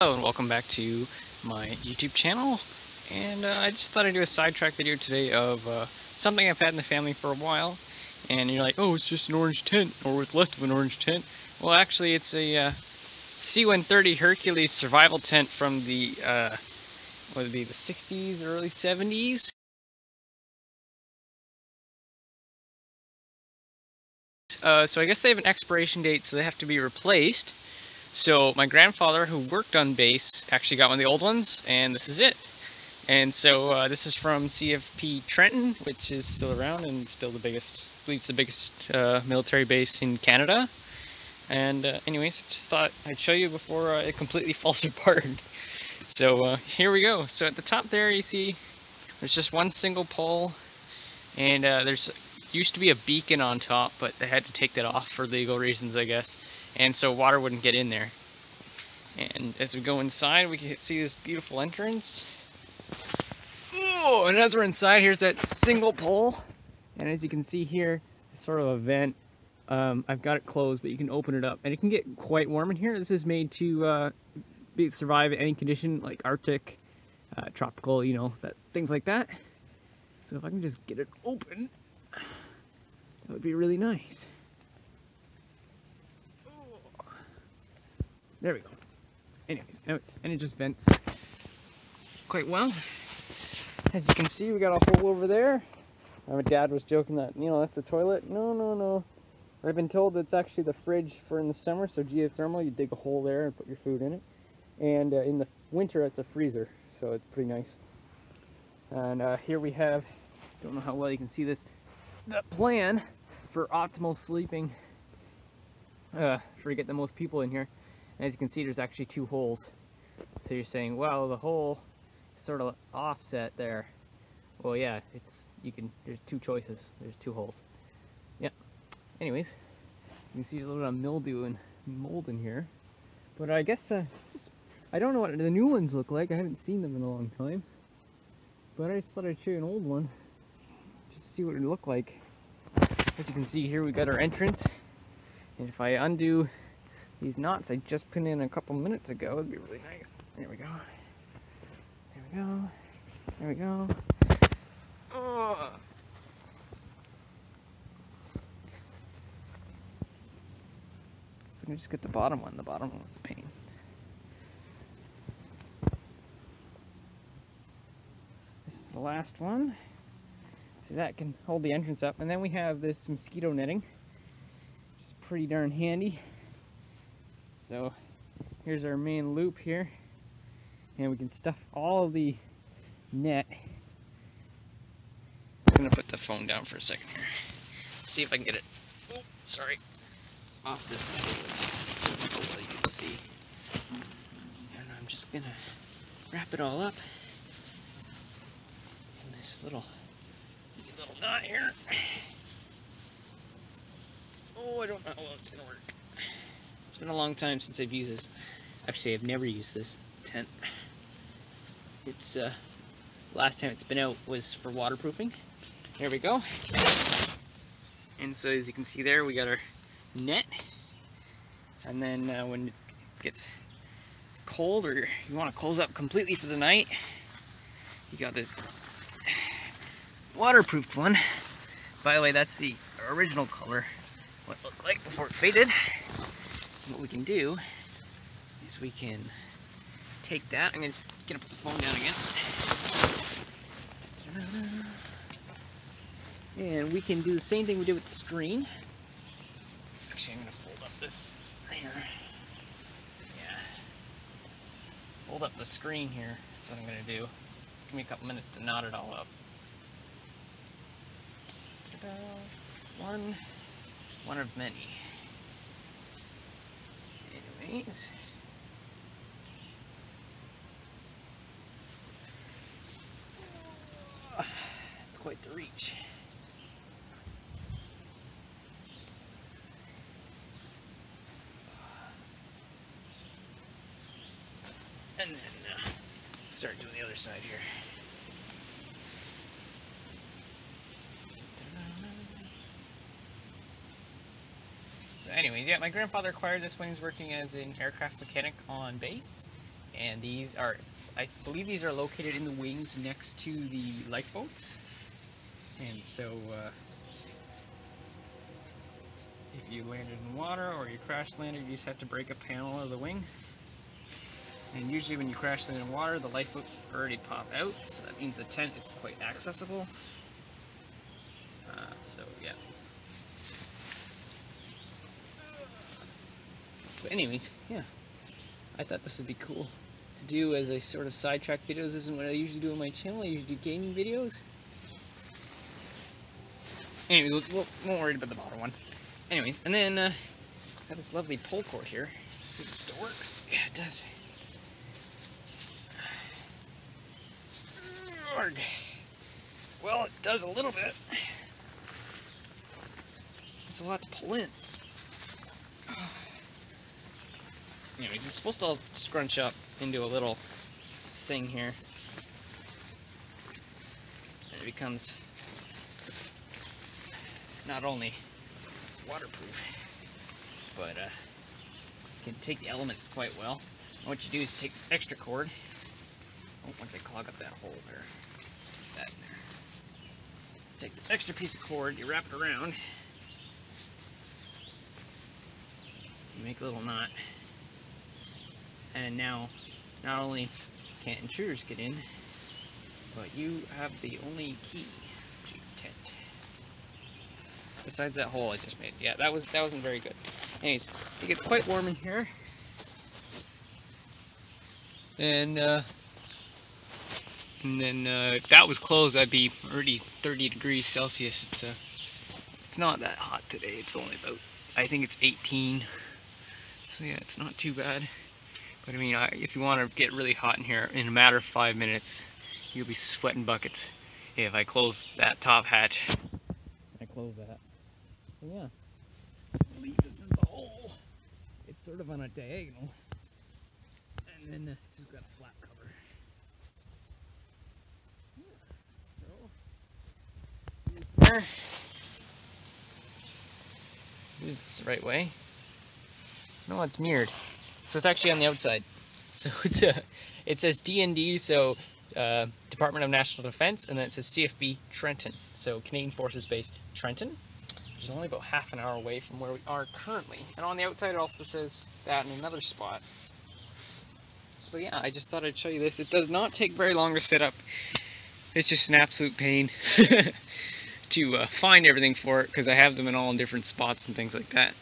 Hello and welcome back to my YouTube channel, and I just thought I'd do a sidetrack video today of something I've had in the family for a while. And you're like, oh, it's just an orange tent, or it's less of an orange tent. Well, actually it's a C-130 Hercules Survival tent from the what would it be, the 60s, early 70s. So I guess they have an expiration date, so they have to be replaced. So my grandfather, who worked on base, actually got one of the old ones, and this is it. And so this is from CFP Trenton, which is still around and still the biggest, I believe it's the biggest military base in Canada. And anyways, just thought I'd show you before it completely falls apart. So here we go. So at the top there, you see there's just one single pole, and there's used to be a beacon on top, but they had to take that off for legal reasons, I guess. And so water wouldn't get in there. And as we go inside, we can see this beautiful entrance. Oh, and as we're inside, here's that single pole. And as you can see here, it's sort of a vent. I've got it closed, but you can open it up. And it can get quite warm in here. This is made to survive any condition, like Arctic, tropical, you know, things like that. So if I can just get it open, that would be really nice. There we go. Anyways, and it just vents quite well. As you can see, we got a hole over there. My dad was joking that, you know, that's a toilet. No. I've been told it's actually the fridge for in the summer, so geothermal, you dig a hole there and put your food in it. And in the winter, it's a freezer, so it's pretty nice. And here we have, don't know how well you can see this, the plan for optimal sleeping, for to get the most people in here. And as you can see, there's actually two holes. So you're saying, well, the hole is sort of offset there. Well, yeah, there's two choices. There's two holes. Yeah. Anyways, you can see a little bit of mildew and mold in here. But I guess, I don't know what the new ones look like. I haven't seen them in a long time. But I just thought I'd show you an old one, just to see what it looked like. As you can see here, we got our entrance. And if I undo these knots I just put in a couple minutes ago, it'd be really nice. There we go. There we go. There we go. Oh. If I can just get the bottom one was the pain. This is the last one. See, that can hold the entrance up. And then we have this mosquito netting, which is pretty darn handy. So here's our main loop here, and we can stuff all of the net. I'm gonna put the phone down for a second here. See if I can get it. Oh, sorry, off this pole. Oh, well, you can see. And I'm just gonna wrap it all up in this little knot here. Oh, I don't know how well it's gonna work. It's been a long time since I've used this. Actually, I've never used this tent. It's last time it's been out was for waterproofing. There we go. And so as you can see there, we got our net. And then when it gets cold or you want to close up completely for the night, you got this waterproofed one. By the way, that's the original color, what it looked like before it faded. What we can do is we can take that. I'm just gonna put the phone down again. And we can do the same thing we did with the screen. Actually, I'm gonna fold up this here. Yeah. Fold up the screen here. That's what I'm gonna do. So just give me a couple minutes to knot it all up. One of many. Anyways. It's quite the reach. And then start doing the other side here. So anyways, yeah, my grandfather acquired this when he was working as an aircraft mechanic on base. And these are, I believe these are located in the wings next to the lifeboats. And so if you landed in water or you crash landed, you just have to break a panel of the wing. And usually when you crash land in water, the lifeboats already pop out, so that means the tent is quite accessible. So yeah. But anyways, yeah. I thought this would be cool to do as a sort of sidetrack videos. This isn't what I usually do on my channel. I usually do gaming videos. Anyway, we won't worry about the bottom one. Anyways, and then got this lovely pull cord here. Let's see if it still works. Yeah, it does. Well, it does a little bit. It's a lot to pull in. Anyways, it's supposed to all scrunch up into a little thing here. And it becomes not only waterproof, but can take the elements quite well. And what you do is take this extra cord. Oh, once I clog up that hole there, that in there. Take this extra piece of cord, you wrap it around, you make a little knot, and now not only can't intruders get in, but you have the only key to your tent. Besides that hole I just made. Yeah, that wasn't very good. Anyways, it gets quite warm in here, and then if that was closed, that'd be already 30 degrees Celsius. It's not that hot today. It's only about, I think it's 18. So yeah, it's not too bad. But I mean, if you want to get really hot in here, in a matter of 5 minutes, you'll be sweating buckets. If I close that top hatch, I close that. So yeah, leave this in the hole. It's sort of on a diagonal, and then it's just got a flat cover. There. Move this the right way. No, it's mirrored. So it's actually on the outside. So it says DND, so Department of National Defense, and then it says CFB Trenton, so Canadian Forces Base Trenton, which is only about half an hour away from where we are currently. And on the outside it also says that in another spot. But yeah, I just thought I'd show you this. It does not take very long to set up. It's just an absolute pain to find everything for it, because I have them in all in different spots and things like that.